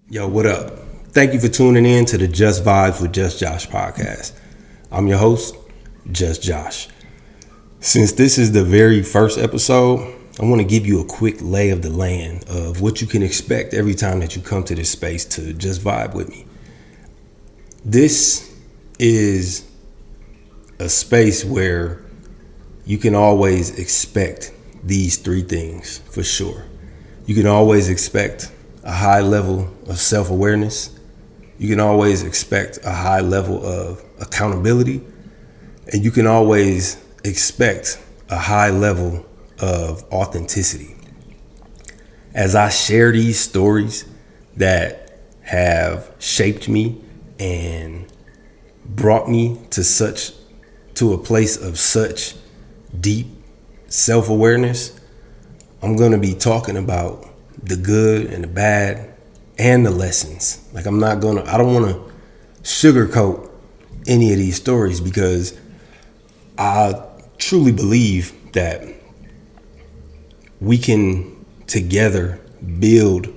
Yo, what up? Thank you for tuning in to the Just Vibes with Just Josh podcast. I'm your host, Just Josh. Since this is the very first episode, I want to give you a quick lay of the land of what you can expect every time that you come to this space to just vibe with me. This is a space where you can always expect these three things for sure. You can always expect a high level of self-awareness. You can always expect a high level of accountability. And you can always expect a high level of authenticity. As I share these stories that have shaped me and brought me to a place of such deep self-awareness, I'm going to be talking about the good and the bad and the lessons. I don't want to sugarcoat any of these stories because I truly believe that we can together build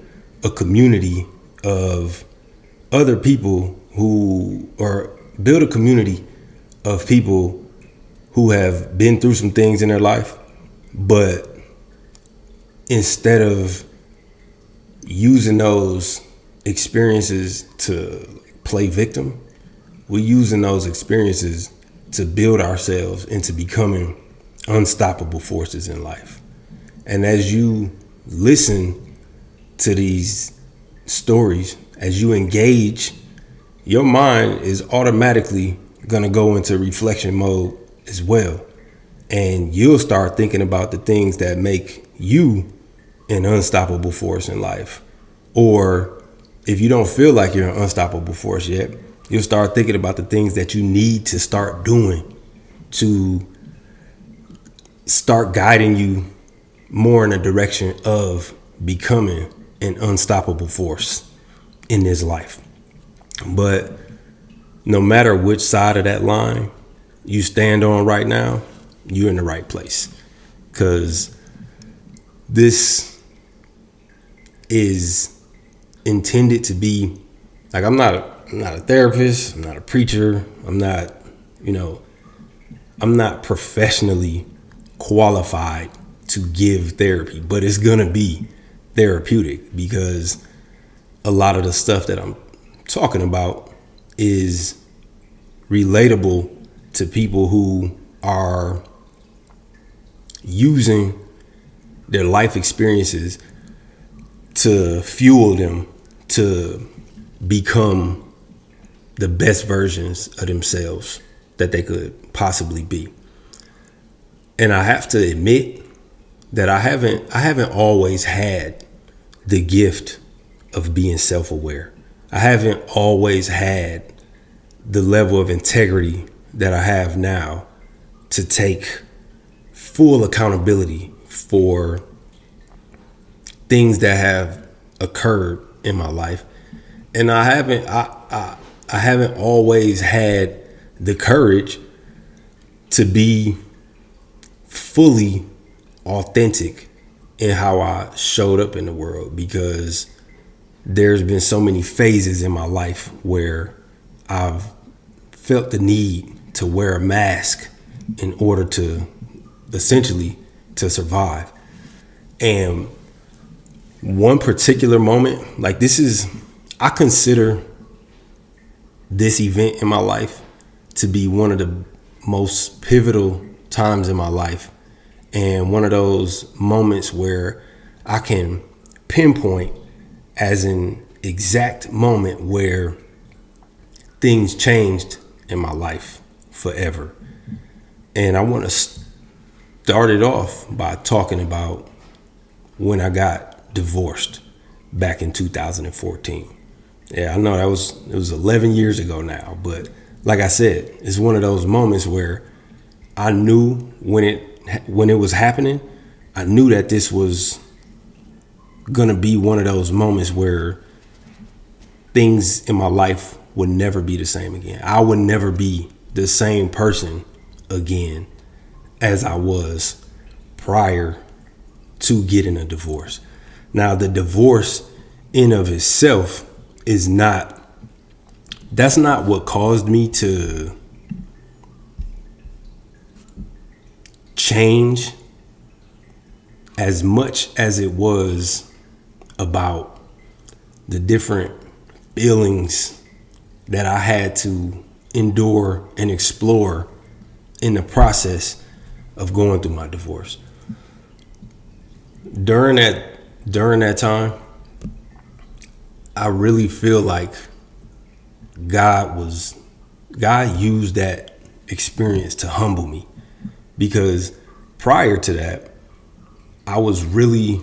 a community of other people build a community of people who have been through some things in their life, but instead of using those experiences to play victim, we're using those experiences to build ourselves into becoming unstoppable forces in life. And as you listen to these stories, as you engage, your mind is automatically going to go into reflection mode as well. And you'll start thinking about the things that make you an unstoppable force in life. Or if you don't feel like you're an unstoppable force yet, you'll start thinking about the things that you need to start doing to start guiding you more in a direction of becoming an unstoppable force in this life. But no matter which side of that line you stand on right now, you're in the right place. Because this is intended to be I'm not a therapist, I'm not a preacher, I'm not professionally qualified to give therapy, but it's gonna be therapeutic because a lot of the stuff that I'm talking about is relatable to people who are using their life experiences to fuel them to become the best versions of themselves that they could possibly be. And I have to admit that I haven't always had the gift of being self-aware. I haven't always had the level of integrity that I have now to take full accountability for things that have occurred in my life. And I haven't always had the courage to be fully authentic in how I showed up in the world, because there's been so many phases in my life where I've felt the need to wear a mask in order to essentially to survive. And one particular moment, I consider this event in my life to be one of the most pivotal times in my life, and one of those moments where I can pinpoint as an exact moment where things changed in my life forever. And I want to start it off by talking about when I got divorced back in 2014. Yeah, I know it was 11 years ago now, but like I said, it's one of those moments where I knew when it was happening, I knew that this was gonna be one of those moments where things in my life would never be the same again. I would never be the same person again as I was prior to getting a divorce. Now, the divorce in of itself that's not what caused me to change as much as it was about the different feelings that I had to endure and explore in the process of going through my divorce. During that time, I really feel like God used that experience to humble me, because prior to that, I was really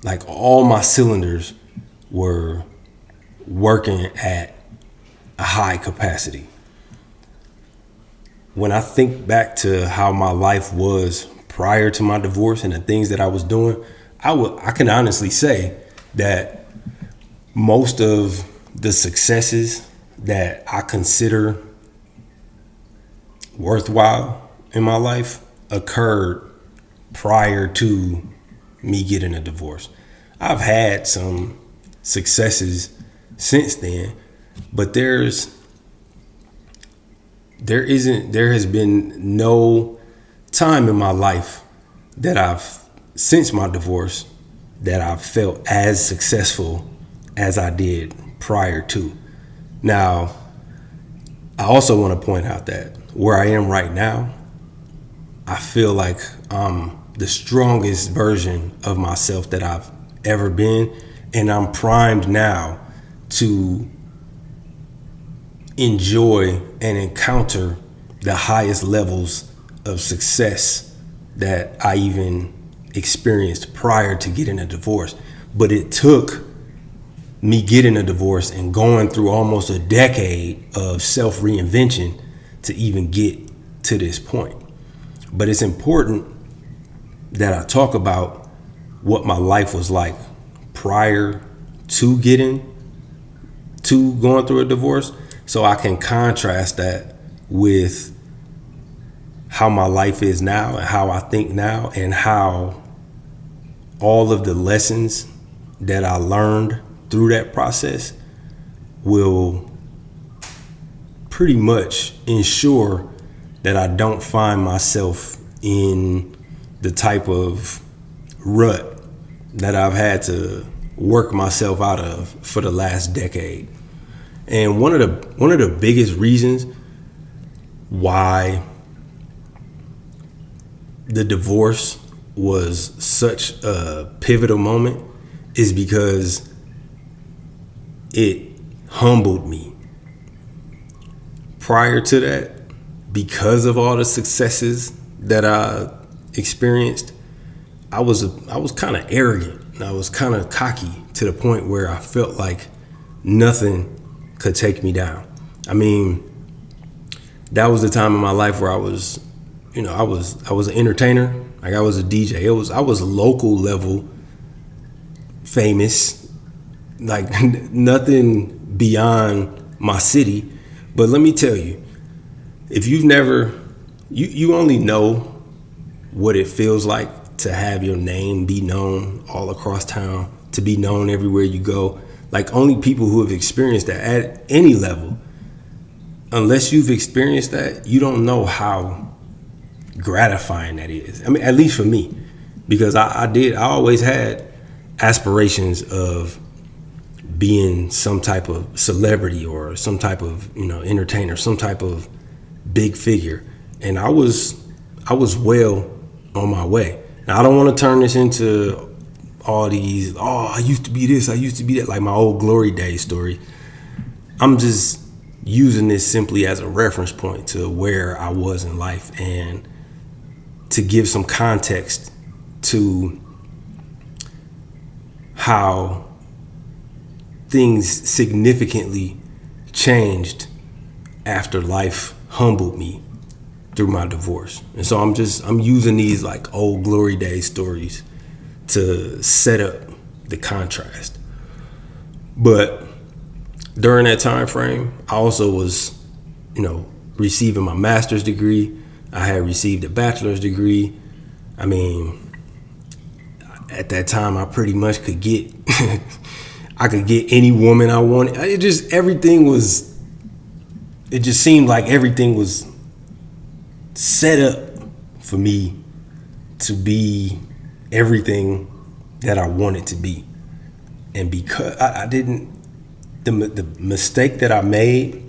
like all my cylinders were working at a high capacity. When I think back to how my life was prior to my divorce and the things that I was doing, I can honestly say that most of the successes that I consider worthwhile in my life occurred prior to me getting a divorce. I've had some successes since then, but there has been no time in my life that since my divorce, that I've felt as successful as I did prior to. Now, I also want to point out that where I am right now, I feel like I'm the strongest version of myself that I've ever been, and I'm primed now to enjoy and encounter the highest levels of success that I even experienced prior to getting a divorce. But it took me getting a divorce and going through almost a decade of self-reinvention to even get to this point. But it's important that I talk about what my life was like prior to going through a divorce, so I can contrast that with how my life is now and how I think now, and how all of the lessons that I learned through that process will pretty much ensure that I don't find myself in the type of rut that I've had to work myself out of for the last decade. And one of the biggest reasons why the divorce was such a pivotal moment is because it humbled me. Prior to that, because of all the successes that I experienced, I was kind of arrogant. I was kind of cocky to the point where I felt like nothing could take me down. I mean, that was the time in my life where I was an entertainer. Like, I was a DJ. I was local level famous, like nothing beyond my city. But let me tell you, if you've never, you only know what it feels like to have your name be known all across town, to be known everywhere you go. Like, only people who have experienced that at any level, unless you've experienced that, you don't know how gratifying that is. I mean, at least for me, because I always had aspirations of being some type of celebrity or some type of, entertainer, some type of big figure. And I was well on my way. Now, I don't want to turn this into all these, I used to be this, I used to be that, like my old glory days story. I'm just using this simply as a reference point to where I was in life, and to give some context to how things significantly changed after life humbled me through my divorce. And so I'm using these like old glory days stories to set up the contrast. But during that time frame, I also was, receiving my master's degree. I had received a bachelor's degree. I mean, at that time, I pretty much could get I could get any woman I wanted. It just seemed like everything was set up for me to be everything that I wanted to be. And because I didn't, the mistake that I made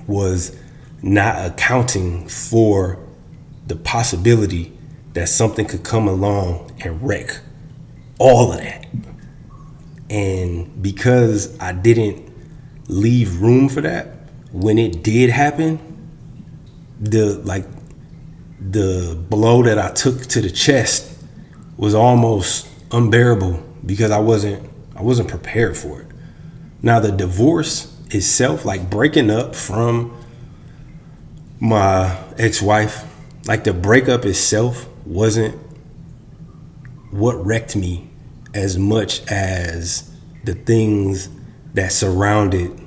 was not accounting for the possibility that something could come along and wreck all of that. And because I didn't leave room for that, when it did happen, the blow that I took to the chest was almost unbearable because I wasn't prepared for it. Now the divorce itself, like breaking up from my ex-wife, like the breakup itself wasn't what wrecked me as much as the things that surrounded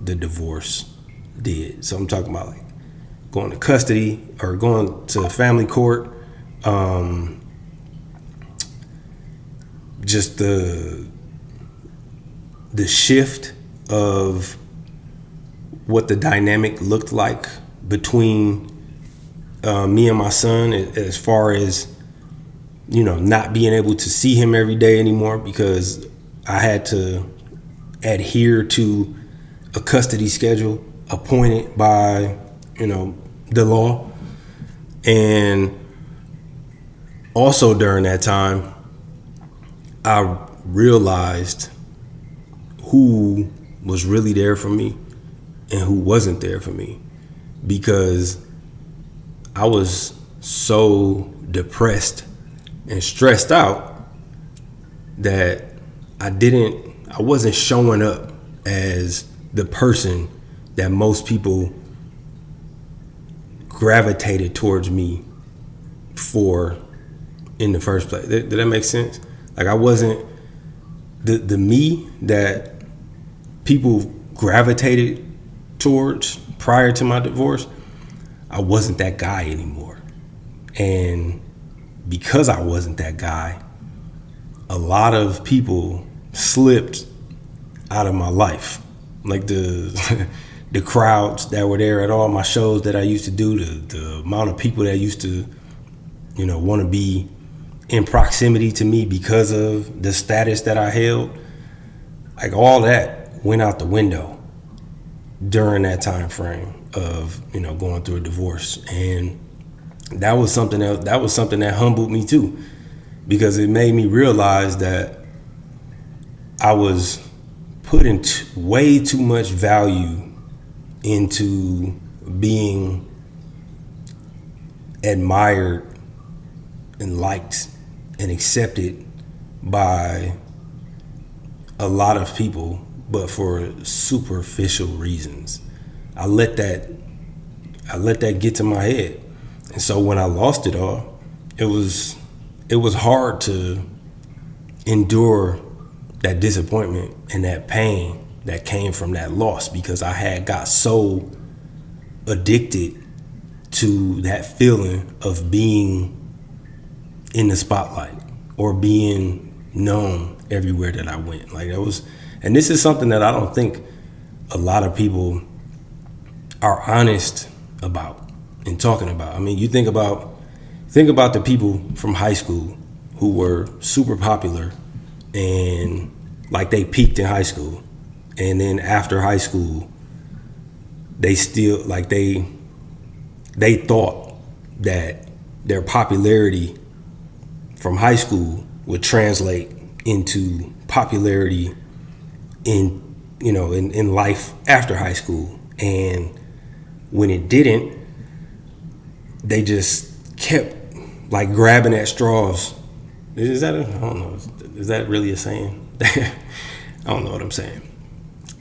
the divorce did. So I'm talking about like going to custody or going to family court, just the shift of what the dynamic looked like between me and my son, as far as, you know, not being able to see him every day anymore because I had to adhere to a custody schedule appointed by, you know, the law. And also during that time, I realized who was really there for me and who wasn't there for me, because I was so depressed and stressed out that I wasn't showing up as the person that most people gravitated towards me for in the first place. Did that make sense? Like I wasn't the me that people gravitated towards prior to my divorce. I wasn't that guy anymore. And because I wasn't that guy, a lot of people slipped out of my life. Like the the crowds that were there at all my shows that I used to do, the amount of people that used to, you know, want to be in proximity to me because of the status that I held, like all that went out the window during that time frame of, you know, going through a divorce. And that was something that humbled me too, because it made me realize that I was putting way too much value into being admired and liked and accepted by a lot of people, but for superficial reasons. I let that get to my head. And so when I lost it all, it was hard to endure that disappointment and that pain that came from that loss, because I had got so addicted to that feeling of being in the spotlight or being known everywhere that I went. Like that was, and this is something that I don't think a lot of people are honest about and talking about. I mean, you think about the people from high school who were super popular and like they peaked in high school, and then after high school they still like they thought that their popularity from high school would translate into popularity in life after high school. And when it didn't, they just kept like grabbing at straws. I don't know, is that really a saying? I don't know what I'm saying.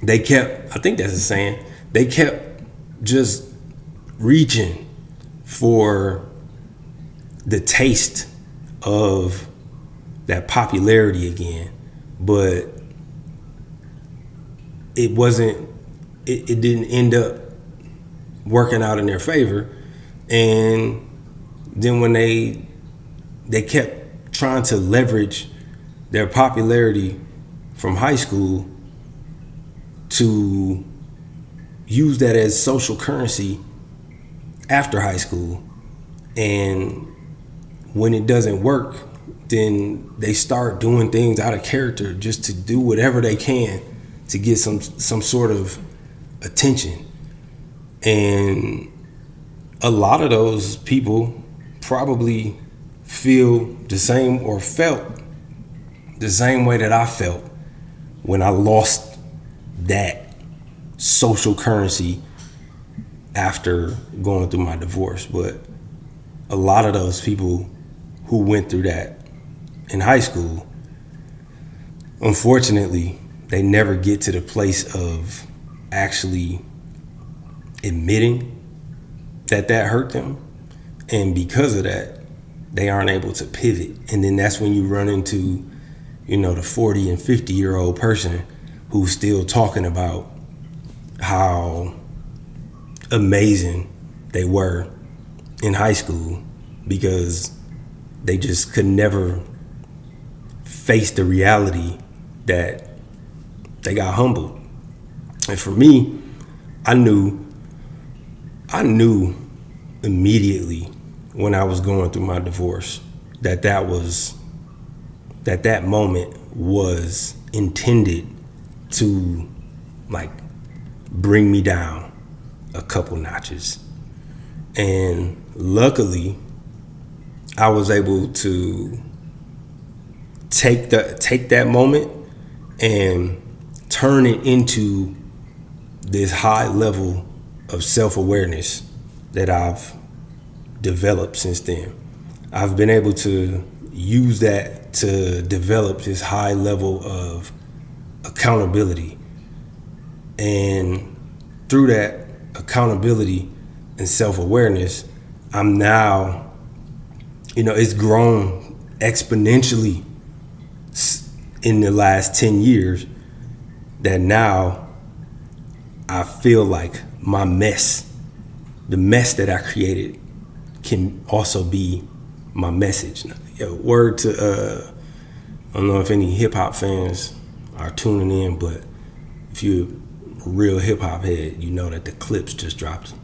I think that's a saying. They kept just reaching for the taste of that popularity again, but it didn't end up working out in their favor. And then when they kept trying to leverage their popularity from high school to use that as social currency after high school. And when it doesn't work, then they start doing things out of character just to do whatever they can to get some sort of attention. And a lot of those people probably feel the same or felt the same way that I felt when I lost that social currency after going through my divorce. But a lot of those people who went through that in high school, unfortunately, they never get to the place of actually admitting that hurt them. And because of that, they aren't able to pivot. And then that's when you run into, the 40 and 50-year-old person who's still talking about how amazing they were in high school because they just could never face the reality that they got humbled. And for me, I knew immediately when I was going through my divorce that moment was intended to bring me down a couple notches. And luckily, I was able to take that moment and turn it into this high level of self-awareness that I've developed since then. I've been able to use that to develop this high level of accountability. And through that accountability and self-awareness, I'm now, it's grown exponentially in the last 10 years that now I feel like my mess, the mess that I created, can also be my message. Word to, I don't know if any hip hop fans are tuning in, but if you're a real hip hop head, you know that the Clips just dropped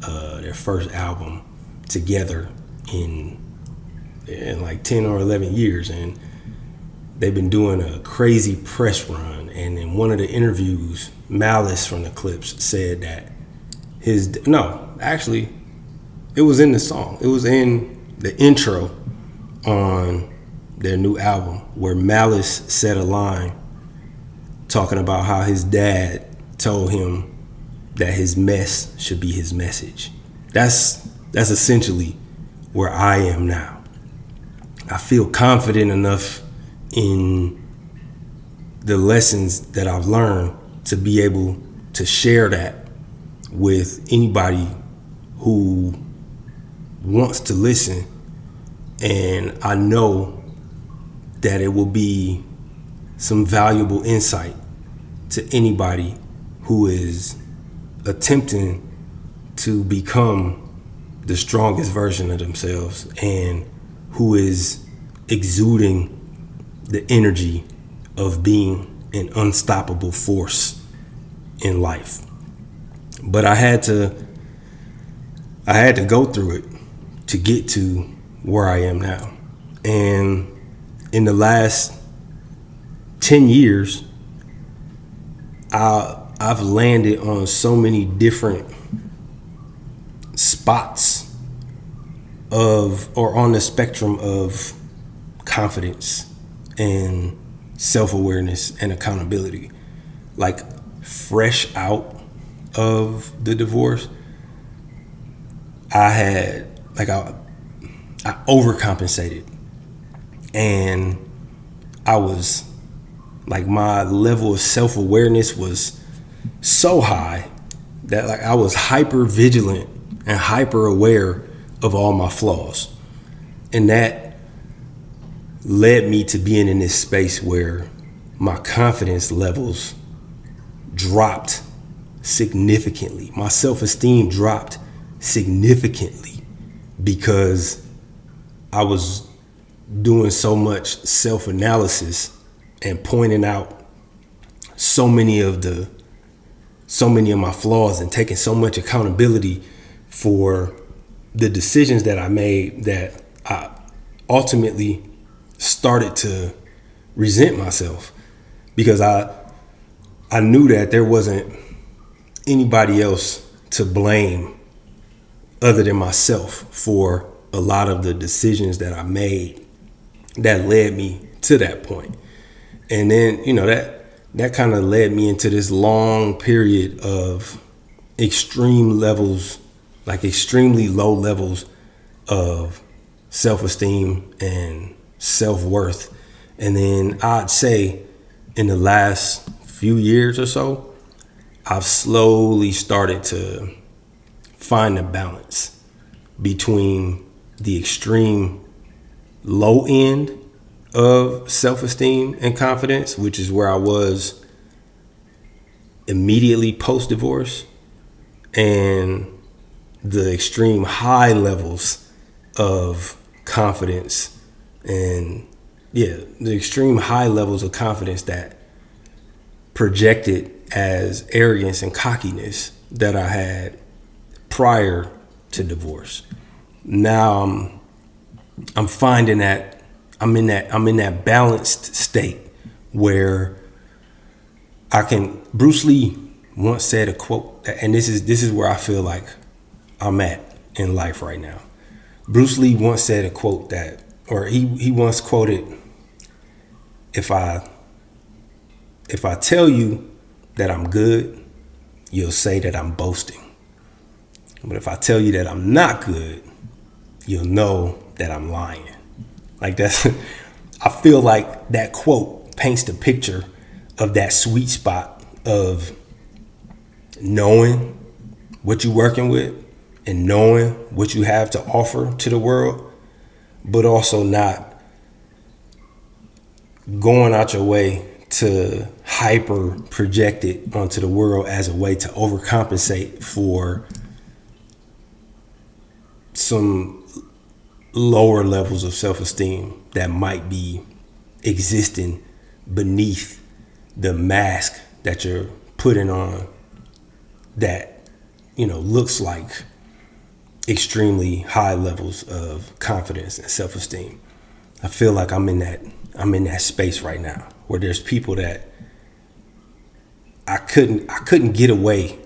their first album together in like 10 or 11 years. And they've been doing a crazy press run. And in one of the interviews, Malice from the Clips said that it was in the song. It was in the intro on their new album where Malice said a line talking about how his dad told him that his mess should be his message. That's essentially where I am now. I feel confident enough in the lessons that I've learned to be able to share that with anybody who wants to listen. And I know that it will be some valuable insight to anybody who is attempting to become the strongest version of themselves and who is exuding the energy of being an unstoppable force in life. But I had to go through it to get to where I am now. And in the last 10 years, I've landed on so many different spots on the spectrum of confidence and self-awareness and accountability. Like fresh out of the divorce, I overcompensated, and I was like, my level of self-awareness was so high that I was hyper vigilant and hyper aware of all my flaws. And that led me to being in this space where my confidence levels dropped significantly. My self-esteem dropped significantly because I was doing so much self-analysis and pointing out so many of the so many of my flaws and taking so much accountability for the decisions that I made that I ultimately started to resent myself, because I knew that there wasn't anybody else to blame other than myself for a lot of the decisions that I made that led me to that point. And then, that kind of led me into this long period of extreme levels, like extremely low levels of self-esteem and self-worth. And then I'd say in the last few years or so, I've slowly started to find a balance between the extreme low end of self-esteem and confidence, which is where I was immediately post-divorce, and the extreme high levels of confidence the extreme high levels of confidence that projected as arrogance and cockiness that I had prior to divorce. Now I'm finding that I'm in that balanced state where Bruce Lee once said a quote, and this is where I feel like I'm at in life right now. Bruce Lee once said a quote he once quoted, if I tell you that I'm good, you'll say that I'm boasting. But if I tell you that I'm not good, you'll know that I'm lying. Like I feel like that quote paints the picture of that sweet spot of knowing what you're working with and knowing what you have to offer to the world, but also not going out your way to hyper project it onto the world as a way to overcompensate for some lower levels of self-esteem that might be existing beneath the mask that you're putting on that, looks like extremely high levels of confidence and self-esteem. I feel like I'm in that space right now where there's people that I couldn't get away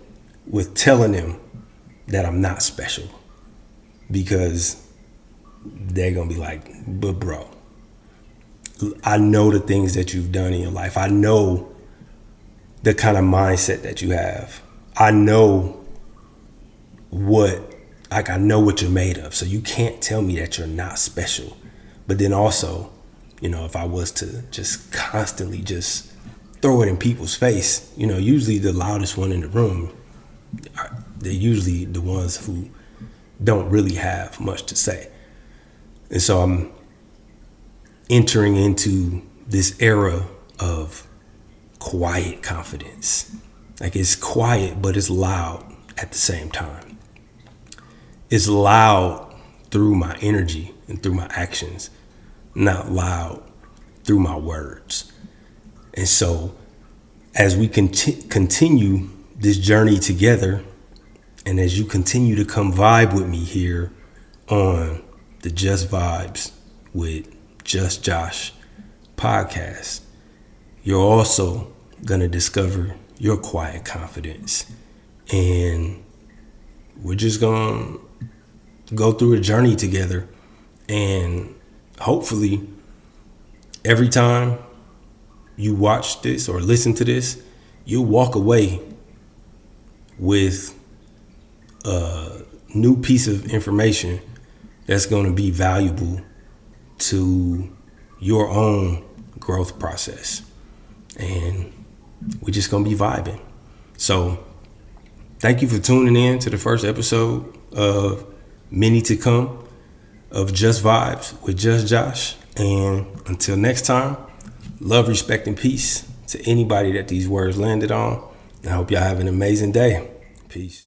with telling them that I'm not special, because they're going to be like, but bro, I know the things that you've done in your life. I know the kind of mindset that you have. I know I know what you're made of. So you can't tell me that you're not special. But then also, if I was to just constantly just throw it in people's face, usually the loudest one in the room, they're usually the ones who don't really have much to say. And so I'm entering into this era of quiet confidence. Like, it's quiet, but it's loud at the same time. It's loud through my energy and through my actions, not loud through my words. And so as we continue this journey together, and as you continue to come vibe with me here on the Just Vibes with Just Josh podcast, you're also going to discover your quiet confidence. And we're just going to go through a journey together. And hopefully every time you watch this or listen to this, you'll walk away with a new piece of information that's going to be valuable to your own growth process. And we're just going to be vibing. So thank you for tuning in to the first episode of many to come of Just Vibes with Just Josh. And until next time, love, respect, and peace to anybody that these words landed on. I hope y'all have an amazing day. Peace.